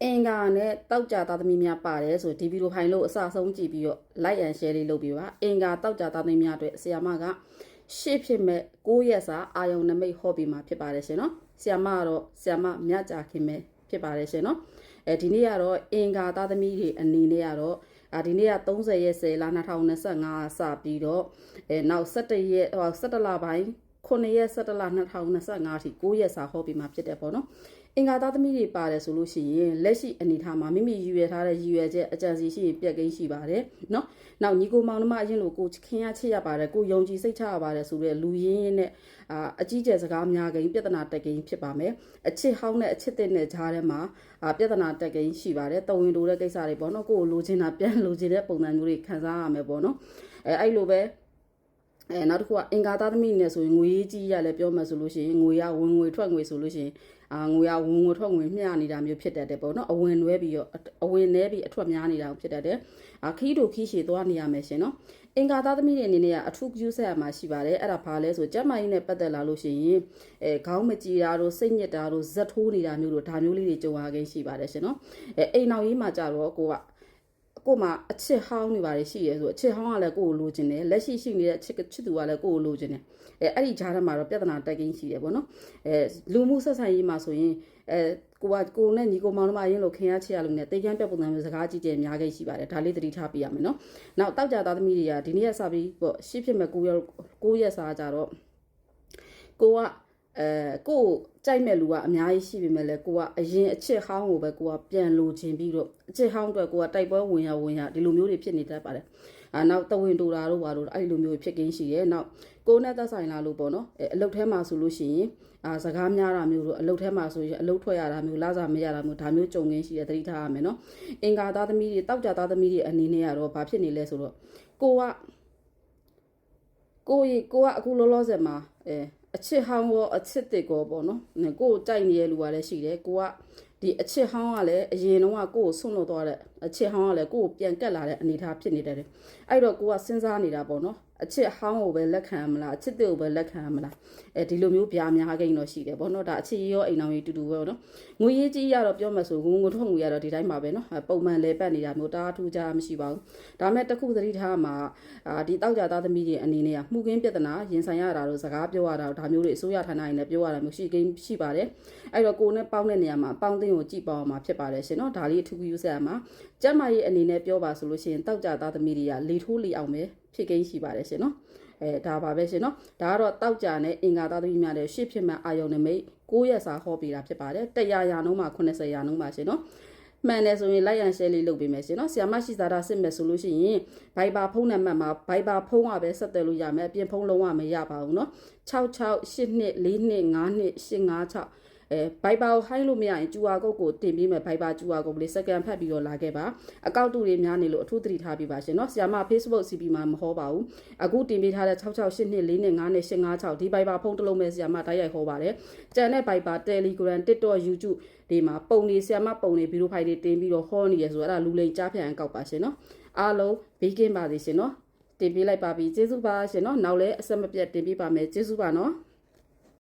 အင်္ဂါနဲ့တောက်ကြသားသမီးများပါတယ်ဆိုဒီဗီဒီယိုဖိုင်လို့အစဆုံးကြည့်ပြီးတော့ like and share လေးလုပ်ပြီးပါအင်္ဂါတောက်ကြသားသမီးများအတွက်ဆရာမကရှေ့ဖြစ်မဲ့9ရက်စာအာယုံနမိတ်ဟောပြီးမှာဖြစ်ပါတယ်ရှင်နော်ဆရာမကတော့ဆရာမမြတ်ကြခင်ပဲဖြစ်ပါတယ်ရှင်နော်ဒီနေ့ကတော့အင်္ဂါသားသမီးတွေအနေနဲ့ကတော့ဒီနေ့က30ရက်10လ2025စပြီးတော့နောက်17ရက်17လပိုင်း9ရက်17လ2025ထိ9ရက်စာဟောပြီးမှာဖြစ်တယ်ပေါ့နော်အင်္ဂါသားသမီးတွေပါတယ်ဆိုလို့ရှိရင်လက်ရှိအနေထားမှာမိမိရည်ရွယ်ထားတဲ့ရည်ရွယ်ချက်အကြံစီရှိရင်ပြက်ကိန်းရှိပါတယ်နော်နောက်ညီကိုမောင်နှမအရင်လိုကိုခင်ရချစ်ရပါတယ်ကိုယုံကြည်စိတ်ချရပါတယ်ဆိုတဲ့လူရင်းနဲ့အကြီးကျယ်စကားများကိန်းပြဿနာတက်ကိန်းဖြစ်ပါမယ်အချစ်ဟောင်းနဲ့အချစ်တဲ့နဲ့ကြားထဲမှာပြဿနာတက်ကိန်းရှိပါတယ်တဝင်တိုးတဲ့ကိစ္စတွေပေါ့နော်ကိုလိုချင်တာပြန်လိုချင်တဲ့ပုံစံမျိုးတွေခံစားရမယ်ပေါ့နော်အဲ့လိုပဲနောက်တစ်ခုကအင်္ဂါသားသမီးနဲ့ဆိုရင်ငွေကြီးရလဲပြောမှဆိုလို့ရှိရင်ငွေရဝင်ငွေထွက်ငွေဆိုလို့ရှိရင်ငွေရဝင်ငွေထွက်ငွေမျှနေတာမျိုးဖြစ်တတ်တယ်ပေါ့နော်အဝင်နွဲပြီးတော့အဝင်နည်းပြီးအထွက်များနေတာဖြစ်တတ်တယ်ခီးတို့ခီးရှည်သွားနေရမယ်ရှင်နော်အင်္ဂါသားသမီးတွေအနေနဲ့ကအထူးကျူးဆက်ရမှာရှိပါတယ်အဲ့ဒါဘာလဲဆိုကျမကြီးနဲ့ပတ်သက်လာလို့ရှိရင်ခေါင်းမကြည်တာတို့စိတ်ညစ်တာတို့ဇက်ထိုးနေတာမျိုးတို့ဒါမျိုးလေးတွေကြုံရခြင်းရှိပါတယ်ရှင်နော်အိမ်နောက်ရေးမှာကြတော့ကိုမှအချစ်ဟောင်းနေပါလေရှိရဲဆိုအချစ်ဟောင်းကလည်းကိုကိုလိုချင်တယ်လက်ရှိရှိနေတဲ့အချစ်သူကလည်းကိုကိုလိုချင်တယ်အဲ့ဒီဂျားထဲမှာတော့ပြဿနာတက်ကိန်းရှိတယ်ပေါ့နော်လူမှုဆက်ဆံရေးမှာဆိုရင်ကိုနဲ့ညီကိုမောင်နှမအရင်လိုခင်ရချစ်ရလို့နဲ့တိတ်ကန်းပြပုံစံမျိုးစကားကြည့်ကြအများကြီးရှိပါတယ်ဒါလေးသတိထားပြရမယ်နော်နောက်တောက်ကြသားသမီးတွေကဒီနေ့ရက်စပြီးပေါ့ရှေ့ဖြစ်မဲ့9ရက်စာကြတော့ကိုကြိုက်မဲ့လူကအများကြီးရှိပေမဲ့လည်းကိုကအရင်အချစ်ဟောင်းကိုပဲကိုကပြန်လိုချင်ပြီးတော့အချစ်ဟောင်းအတွက်ကိုကတိုက်ပွဲဝင်ရဒီလိုမျိုးတွေဖြစ်နေတတ်ပါတယ်နောက်တဝင်တူတာတို့ဘာလို့အဲ့လိုမျိုးဖြစ်ကင်းရှိတယ်နောက်ကိုနဲ့သက်ဆိုင်လာလို့ပေါ့နော်အလုတ်ထဲမှာဆိုလို့ရှိရင်စကားများတာမျိုးတို့အလုတ်ထဲမှာဆိုရင်အလုတ်ထွက်ရတာမျိုးလာစားမရတာမျိုးဒါမျိုးကြုံကင်းရှိတယ်သတိထားရမယ်နော်အင်္ဂါသားသမီးတွေတောက်ကြသားသမီးတွေအနေနဲ့ကတော့ဘာဖြစ်နေလဲဆိုတော့ကိုကအခုလောလောဆယ်မှာအချစ်ဟောင်းရောအချစ်တစ်ကောပေါ့နော်ကိုကြိုက်နေရလူကလည်းရှိတယ်ကိုကဒီအချစ်ဟောင်းကလည်းအရင်တော့ကိုဆွန့်လွတ်သွားတဲ့အချစ်ဟောင်းကလည်းကိုပြန်ကက်လာတဲ့အနေအထားဖြစ်နေတယ်အဲ့တော့ကိုကစဉ်းစားနေတာပေါ့နော်အချစ်ဟောင်းကိုပဲလက်ခံမလားအချစ်တစ်ကိုပဲလက်ခံမလားဒီလိုမျိုးဗျာများကိန်းတော့ရှိတယ်ပေါ့နော်ဒါအချစ်ရောအိမ်အောင်ကြီးတူတူပဲနော်ငွေရေးကြီးရတော့ပြောမှဆိုငွေထွက်ငွေရတော့ဒီတိုင်းပါပဲနော်ပုံမှန်လဲပတ်နေတာမျိုးတားထူးကြမရှိပါဘူးဒါမဲ့တစ်ခုသတိထားမှာဒီတောက်ကြသားသမီးတွေအနေနဲ့မှုကင်းပြဿနာရင်ဆိုင်ရတာတို့စကားပြောရတာတို့ဒါမျိုးတွေအစိုးရဌာနတွေနဲ့ပြောရတာမျိုးရှိပါတယ်အဲ့တော့ကိုနဲ့ပေါင်းတဲ့နေရာမှာပေါင်းတင်ကိုကြည့်ပေါင်းမှာဖြစ်ပါတယ်ရှင်နော်ဒါလေးအထူးယူဆက်ရမှာကျမရဲ့အနေနဲ့ပြောပါဆိုလို့ရှိရင်တောက်ကြသားသမီးတွေကလေထိုးလေအောင်ပဲဖြစ်ကိန်းရှိပါတယ်ရှင်နော်ဒါပါပဲရှင်နော်ဒါကတော့တောက်ကြနဲ့အင်္ဂါသားသမီးများတဲ့ရှေ့ဖြစ်မှအာယုံနမိတ်9ရက်စာဟောပေးတာဖြစ်ပါတယ်100ရာနှုန်းမှာ80ရာနှုန်းပါရှင်နော်မှန်တယ်ဆိုရင် like and share လေးလုပ်ပေးမယ်ရှင်နော်ဆရာမရှိသာတာစစ်မယ်ဆိုလို့ရှိရင် Viber ဖုန်းနံပါတ်မှာ Viber ဖုန်းကပဲဆက်သွယ်လို့ရမယ်အပြင်ဖုန်းလုံးဝမရပါဘူးနော်6682424856Viber ကိုဟိုင်းလို့မရရင် QR code ကိုတင်ပေးမယ် Viber QR code လေးစကန်ဖတ်ပြီးတော့လာခဲ့ပါအကောက်တူတွေများနေလို့အထူးသတိထားပေးပါရှင်เนาะဆရာမ Facebook CP မှာမဟောပါဘူးအခုတင်ပေးထားတဲ့6682424856ဒီ Viber ဖုန်းတစ်လုံးပဲဆရာမတိုက်ရိုက်ဟောပါတယ်ကျန်တဲ့ Viber Telegram TikTok YouTube ဒီမှာပုံတွေဆရာမပုံတွေဗီဒီယိုဖိုင်တွေတင်ပြီးတော့ဟောနေရဆိုတော့အဲ့ဒါလူလိမ်ကြားဖြတ်အကောက်ပါရှင်เนาะအားလုံးဘေးကင်းပါစေရှင်เนาะတင်ပေးလိုက်ပါပြီကျေးဇူးပါရှင်เนาะနောက်လည်းအဆက်မပြတ်တင်ပေးပါမယ်ကျေးဇူးပါเนาะ